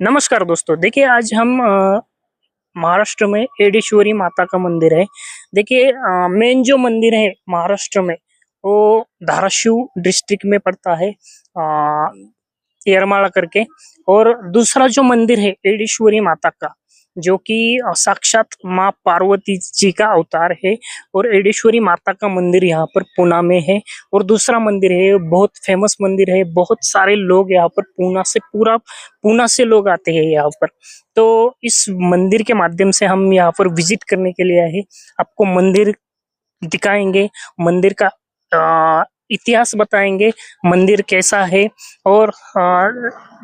नमस्कार दोस्तों, देखिए आज हम महाराष्ट्र में एडेश्वरी माता का मंदिर है। देखिए मेन जो मंदिर है महाराष्ट्र में वो धाराशिव डिस्ट्रिक्ट में पड़ता है, येरमाळा करके। और दूसरा जो मंदिर है एडेश्वरी माता का, जो कि साक्षात माँ पार्वती जी का अवतार है। और एडेश्वरी माता का मंदिर यहाँ पर पुणे में है। और दूसरा मंदिर है, बहुत फेमस मंदिर है, बहुत सारे लोग यहाँ पर पूना से लोग आते हैं यहाँ पर। तो इस मंदिर के माध्यम से हम यहाँ पर विजिट करने के लिए आए हैं। आपको मंदिर दिखाएंगे, मंदिर का इतिहास बताएंगे, मंदिर कैसा है। और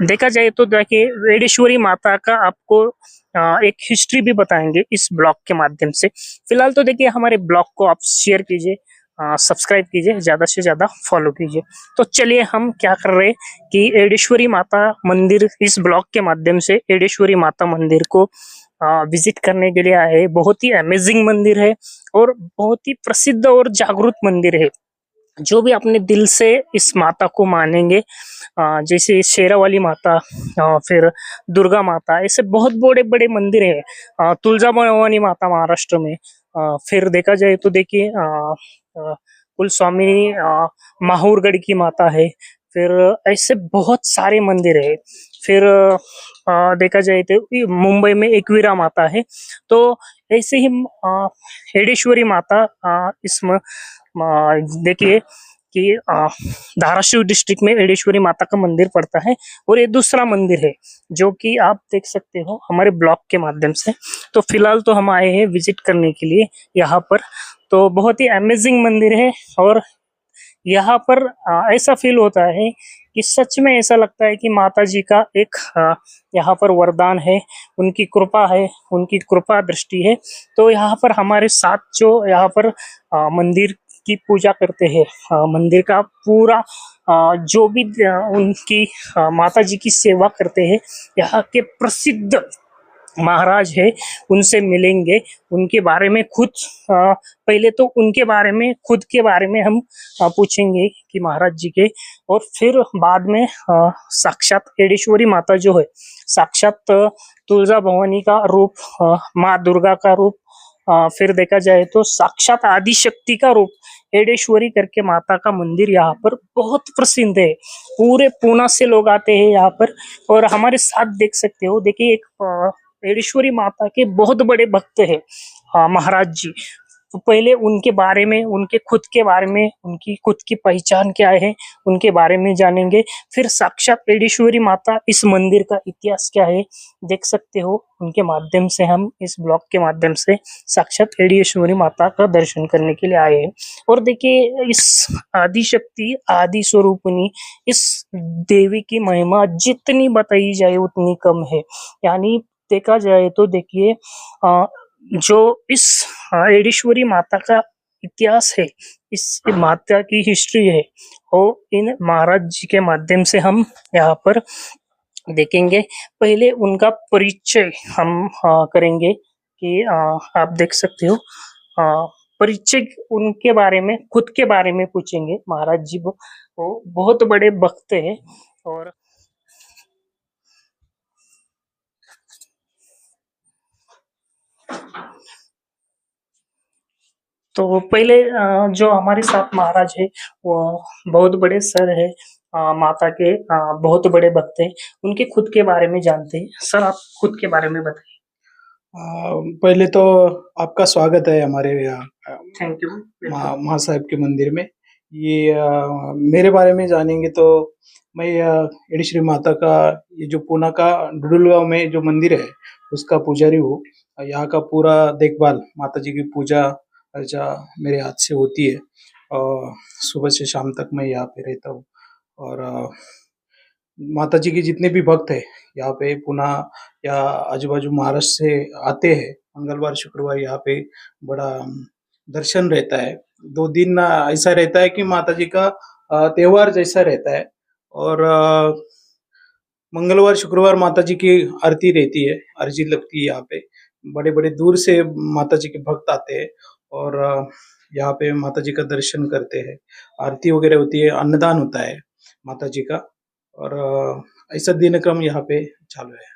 देखा जाए तो देखिए वेडेश्वरी माता का आपको एक हिस्ट्री भी बताएंगे इस ब्लॉग के माध्यम से। फिलहाल तो देखिए हमारे ब्लॉग को आप शेयर कीजिए, सब्सक्राइब कीजिए, ज्यादा से ज्यादा फॉलो कीजिए। तो चलिए हम क्या कर रहे हैं कि एडेश्वरी माता मंदिर, इस ब्लॉग के माध्यम से एडेश्वरी माता मंदिर को विजिट करने के लिए आए हैं। बहुत ही अमेजिंग मंदिर है और बहुत ही प्रसिद्ध और जागरूक मंदिर है। जो भी अपने दिल से इस माता को मानेंगे, जैसे शेरा वाली माता, फिर दुर्गा माता, ऐसे बहुत बड़े बड़े मंदिर है। तुलजा भवानी माता महाराष्ट्र में, फिर देखा जाए तो देखिए कुलस्वामी माहूरगढ़ की माता है। फिर ऐसे बहुत सारे मंदिर है। फिर देखा जाए तो ये मुंबई में एकवीरा माता है। तो ऐसे ही हेडेश्वरी माता इसमें देखिए कि धाराशिव डिस्ट्रिक्ट में एडेश्वरी माता का मंदिर पड़ता है। और ये दूसरा मंदिर है जो कि आप देख सकते हो हमारे ब्लॉग के माध्यम से। तो फिलहाल तो हम आए हैं विजिट करने के लिए यहाँ पर। तो बहुत ही अमेजिंग मंदिर है। और यहाँ पर ऐसा फील होता है कि सच में ऐसा लगता है कि माता जी का एक यहाँ पर वरदान है, उनकी कृपा है, उनकी कृपा दृष्टि है। तो यहाँ पर हमारे साथ जो यहाँ पर मंदिर की पूजा करते हैं, मंदिर का पूरा जो भी उनकी माता जी की सेवा करते हैं, यहाँ के प्रसिद्ध महाराज है, उनसे मिलेंगे। उनके बारे में खुद पहले तो उनके बारे में, खुद के बारे में हम पूछेंगे कि महाराज जी के। और फिर बाद में साक्षात एडेश्वरी माता जो है, साक्षात तुलजा भवानी का रूप, माँ दुर्गा का रूप, फिर देखा जाए तो साक्षात आदि शक्ति का रूप एडेश्वरी करके माता का मंदिर यहाँ पर बहुत प्रसिद्ध है। पूरे पूना से लोग आते हैं यहाँ पर। और हमारे साथ देख सकते हो, देखिए एक एडेश्वरी माता के बहुत बड़े भक्त है महाराज जी। तो पहले उनके बारे में, उनके खुद के बारे में, उनकी खुद की पहचान क्या है, उनके बारे में जानेंगे। फिर साक्षात एडेश्वरी माता, इस मंदिर का इतिहास क्या है, देख सकते हो उनके माध्यम से। हम इस ब्लॉग के माध्यम से साक्षात एडेश्वरी माता का दर्शन करने के लिए आए हैं। और देखिए इस आदि शक्ति, आदि स्वरूपिणी, इस देवी की महिमा जितनी बताई जाए उतनी कम है। यानी देखा जाए तो देखिए जो इस एडेश्वरी माता का इतिहास है, इस माता की हिस्ट्री है, वो इन महाराज जी के माध्यम से हम यहाँ पर देखेंगे। पहले उनका परिचय हम करेंगे कि आप देख सकते हो, परिचय उनके बारे में, खुद के बारे में पूछेंगे। महाराज जी वो बहुत बड़े भक्त है। और तो पहले जो हमारे साथ महाराज है, वो बहुत बड़े सर है, माता के बहुत बड़े भक्त हैं। उनके खुद के बारे में जानते हैं। सर आप खुद के बारे में बताइए। पहले तो आपका स्वागत है हमारे यहाँ थैंक यू। माँ साहिब के मंदिर में। ये मेरे बारे में जानेंगे तो मैं एडी माता का, ये जो पूना का डुडुलगांव में जो मंदिर है उसका पुजारी हूँ। यहाँ का पूरा देखभाल, माता जी की पूजा अर्चा मेरे हाथ से होती है। और सुबह से शाम तक मैं यहाँ पे रहता हूँ। और माता जी के जितने भी भक्त हैं यहाँ पे पुणे या आजू-बाजू महाराष्ट्र से आते हैं, मंगलवार शुक्रवार यहाँ पे बड़ा दर्शन रहता है। 2 दिन ऐसा रहता है कि माता जी का त्योहार जैसा रहता है। और मंगलवार शुक्रवार माता जी की आरती रहती है, आरती लगती है यहाँ पे। बड़े-बड़े दूर से माता जी के भक्त आते हैं और यहाँ पे माता जी का दर्शन करते हैं। आरती वगैरह होती है, अन्नदान होता है माता जी का। और ऐसा दिनक्रम यहाँ पे चालू है।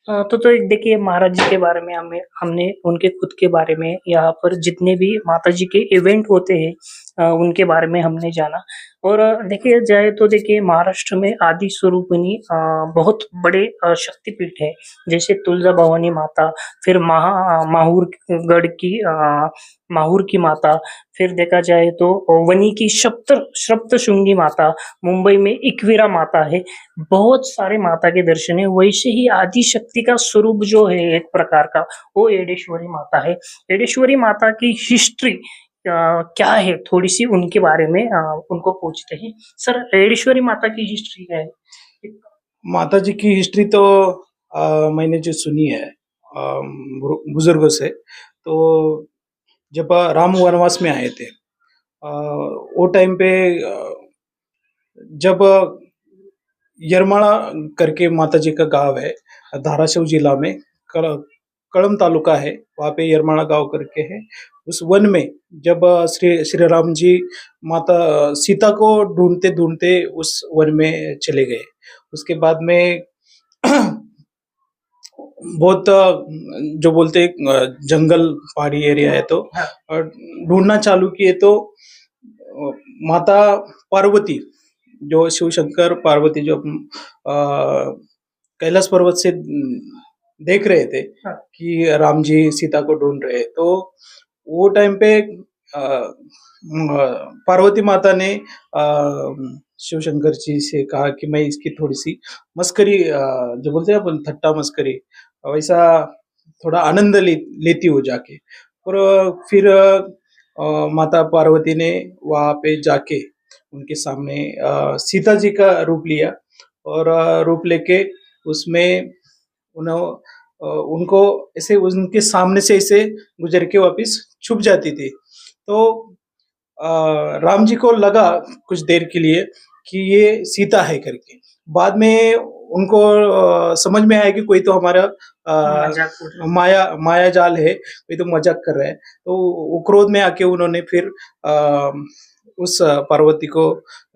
तो एक देखिए महाराज जी के बारे में हमने उनके खुद के बारे में यहाँ पर जितने भी माता जी के इवेंट होते हैं उनके बारे में हमने जाना और देखिए जाए तो देखिए महाराष्ट्र में आदि स्वरूपिणी बहुत बड़े शक्तिपीठ है जैसे तुलजा भवानी माता फिर माहूर की माहूर की माता फिर देखा जाए तो वनी की सप्तशृंगी माता मुंबई में एकवीरा माता है बहुत सारे माता के दर्शन है वैसे ही आदि शक्ति का स्वरूप जो है एक प्रकार का वो एडेश्वरी माता है एडेश्वरी माता की हिस्ट्री क्या है थोड़ी सी उनके बारे में उनको पूछते हैं सर एडेश्वरी माता की हिस्ट्री क्या है माता जी की हिस्ट्री तो मैंने जो सुनी है बुजुर्गों से, तो जब राम वनवास में आए थे, वो टाइम पे जब यरमाड़ा करके माता जी का गांव है, धाराशिव जिला में कड़म तालुका है, वहाँ पे यरमाड़ा गांव करके है। उस वन में जब श्री राम जी माता सीता को ढूंढते ढूंढते उस वन में चले गए। उसके बाद में बहुत जो बोलते हैं जंगल पहाड़ी एरिया है, तो ढूंढना चालू किए तो माता पार्वती जो शिव शंकर पार्वती जो कैलाश पर्वत से देख रहे थे कि राम जी सीता को ढूंढ रहे हैं, तो वो टाइम पे पार्वती माता ने शिव शंकर जी से कहा कि मैं इसकी थोड़ी सी मस्करी, जो बोलते हैं अपन ठट्टा मस्करी, वैसा थोड़ा आनंद लेती हो जाके। और फिर माता पार्वती ने वहाँ पे जाके उनके सामने सीता जी का रूप लिया और रूप लेके उसमें उनको ऐसे उनके सामने से ऐसे गुजर के वापस छुप जाती थी। तो राम जी को लगा कुछ देर के लिए कि ये सीता है करके। बाद में उनको समझ में आया कि कोई तो हमारा माया जाल है, कोई तो मजाक कर रहा है। तो वो क्रोध में आके उन्होंने फिर उस पार्वती को,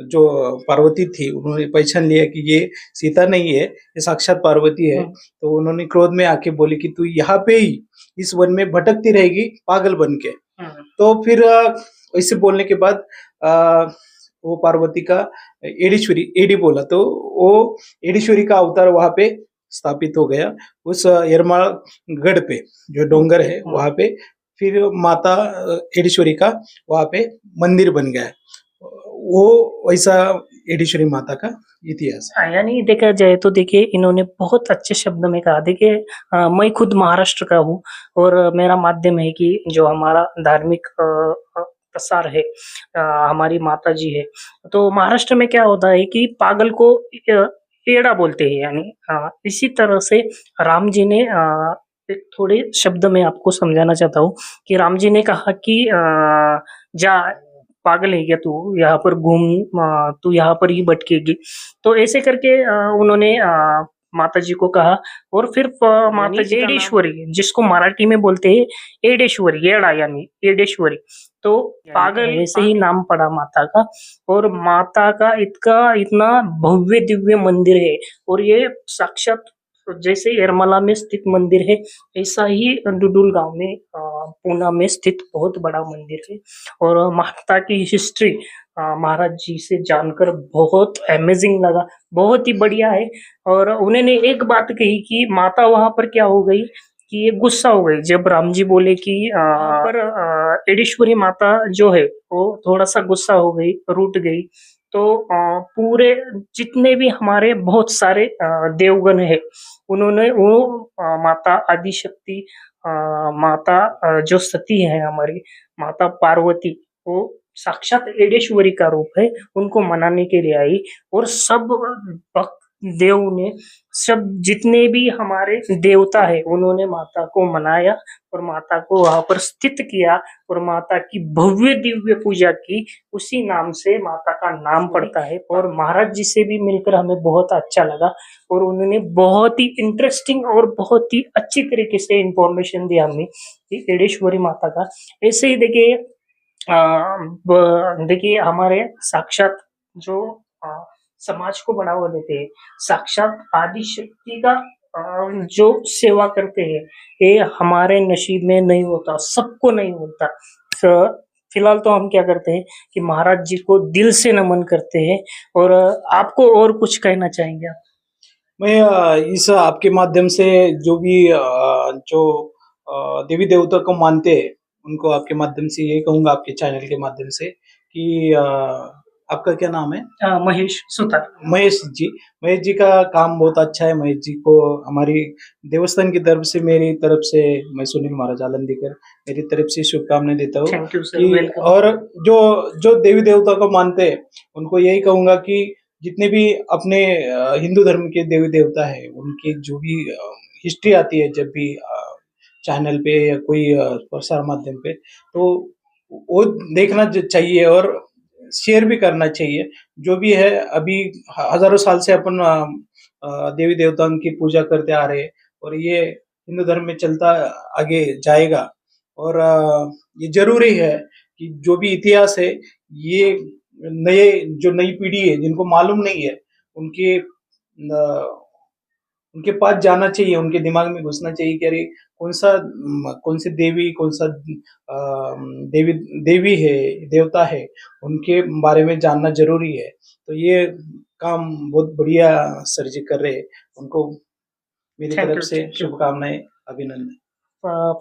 जो पार्वती थी, उन्होंने पहचान लिया कि ये सीता नहीं है, ये साक्षात पार्वती है। तो उन्होंने क्रोध में आके बोली कि तू यहाँ पे ही इस वन में भटकती रहेगी पागल बन के। तो फिर ऐसे बोलने के बाद वो पार्वती का एडीश्वरी एडी बोला, तो वो एडीश्वरी का अवतार वहां पे स्थापित हो गया उस यरमाल गढ़ पे, जो डोंगर है वहां पे। फिर माता एडीश्वरी का वहां पे मंदिर बन गया। वो वैसा एडीश्वरी माता का इतिहास है। यानी देखा जाए तो देखिए इन्होंने बहुत अच्छे शब्द में कहा देखिए मैं खुद महाराष्ट्र का हूँ और मेरा माध्यम है कि जो हमारा धार्मिक प्रसार है हमारी माता जी है तो महाराष्ट्र में क्या होता है कि पागल को एड़ा बोलते हैं यानी इसी तरह से राम जी ने एक थोड़े शब्द में आपको समझाना चाहता हूँ कि राम जी ने कहा कि जा पागल है क्या तू यहाँ पर तू यहाँ पर ही भटकेगी तो ऐसे करके उन्होंने माता जी को कहा और फिर माता जी एडेश्वरी जिसको मराठी में बोलते हैं एडेश्वरी एड़ा यानी एडेश्वरी तो पागल ऐसे ही नाम पड़ा माता का और माता का इतना भव्य दिव्य मंदिर है और ये साक्षात जैसे यरमला में स्थित मंदिर है ऐसा ही डुडुल गांव में पूना में स्थित बहुत बड़ा मंदिर है और माता की हिस्ट्री महाराज जी से जानकर बहुत अमेजिंग लगा बहुत ही बढ़िया है और उन्होंने एक बात कही कि माता वहां पर क्या हो गई कि ये गुस्सा हो गई जब राम जी बोले कि पर एडेश्वरी माता जो है वो थोड़ा सा गुस्सा हो गई रूठ गई तो पूरे जितने भी हमारे बहुत सारे देवगण है उन्होंने वो माता आदिशक्ति माता जो सती है हमारी माता पार्वती वो साक्षात एडेश्वरी का रूप है उनको मनाने के लिए आई और सब भक्त देव ने सब जितने भी हमारे देवता है उन्होंने माता को मनाया और माता को वहां पर स्थित किया और माता की भव्य दिव्य पूजा की उसी नाम से माता का नाम पड़ता है और महाराज जी से भी मिलकर हमें बहुत अच्छा लगा और उन्होंने बहुत ही इंटरेस्टिंग और बहुत ही अच्छी तरीके से इंफॉर्मेशन दी हमें कि एडेश्वरी माता का ऐसे ही देखिए देखिए हमारे साक्षात जो समाज को बढ़ावा देते हैं साक्षात आदि शक्ति का जो सेवा करते हैं ये हमारे नसीब में नहीं होता, सबको नहीं होता। फिलहाल तो हम क्या करते हैं कि महाराज जी को दिल से नमन करते हैं। और आपको और कुछ कहना चाहेंगे आप? मैं इस आपके माध्यम से जो भी जो देवी देवता को मानते हैं उनको आपके माध्यम से यही कहूंगा, आपके चैनल के माध्यम से कि आपका क्या नाम है? महेश सुतार। महेश जी। महेश जी का काम बहुत अच्छा है। महेश जी को हमारी देवस्थान की तरफ से, मेरी तरफ से, मैं सुनील महाराज आलंदीकर, मेरी तरफ से शुभकामनाएं देता हूँ थैंक यू सर, कि वेलकम। और जो जो देवी देवता को मानते हैं उनको यही कहूंगा कि जितने भी अपने हिंदू धर्म के देवी देवता है उनकी जो भी हिस्ट्री आती है जब भी चैनल पे या कोई प्रसार माध्यम पे, तो वो देखना चाहिए और शेयर भी करना चाहिए। जो भी है अभी हजारों साल से अपन देवी देवताओं की पूजा करते आ रहे हैं और ये हिंदू धर्म में चलता आगे जाएगा। और ये जरूरी है कि जो भी इतिहास है ये नए जो नई पीढ़ी है जिनको मालूम नहीं है उनके उनके पास जाना चाहिए, उनके दिमाग में घुसना चाहिए कि अरे कौन सी देवी, कौन सा देवी देवी है, देवता है, उनके बारे में जानना ज़रूरी है। तो ये काम बहुत बढ़िया सर जी कर रहे हैं। उनको मेरी थैंक तरफ यू, से थैंक यू। शुभकामनाएँ, अभिनंदन।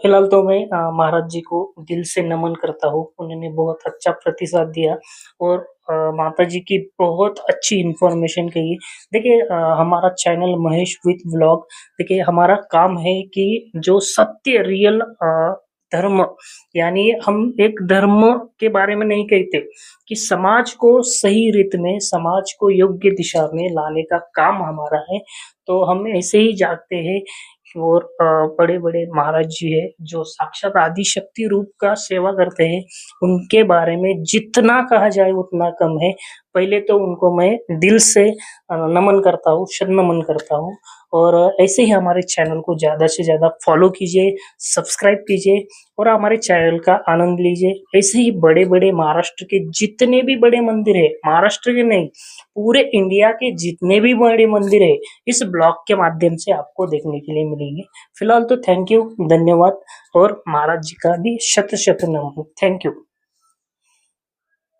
फिलहाल तो मैं महाराज जी को दिल से नमन करता हूँ, उन्होंने बहुत अच्छा प्रतिसाद दिया। और माता जी की बहुत अच्छी इन्फॉर्मेशन कही। देखिए हमारा चैनल महेश विथ व्लॉग, देखिए हमारा काम है कि जो सत्य रियल धर्म, यानी हम एक धर्म के बारे में नहीं कहते कि समाज को सही रीत में, समाज को योग्य दिशा में लाने का काम हमारा है। तो हम ऐसे ही जागते हैं। और बड़े-बड़े महाराज जी हैं जो साक्षात आदि शक्ति रूप का सेवा करते हैं, उनके बारे में जितना कहा जाए उतना कम है। पहले तो उनको मैं दिल से नमन करता हूँ, शत-नमन करता हूँ। और ऐसे ही हमारे चैनल को ज़्यादा से ज़्यादा फॉलो कीजिए, सब्सक्राइब कीजिए और हमारे चैनल का आनंद लीजिए। ऐसे ही बड़े-बड़े महाराष्ट्र के जितने भी बड़े मंदिर हैं, महाराष्ट्र के नहीं, पूरे इंडिया के जितने भी बड़े मंदिर हैं, इस ब्लॉग के माध्यम से आपको देखने के लिए मिलेंगे। फिलहाल तो थैंक यू, धन्यवाद। और महाराज जी का भी शत शत नमन। Thank you.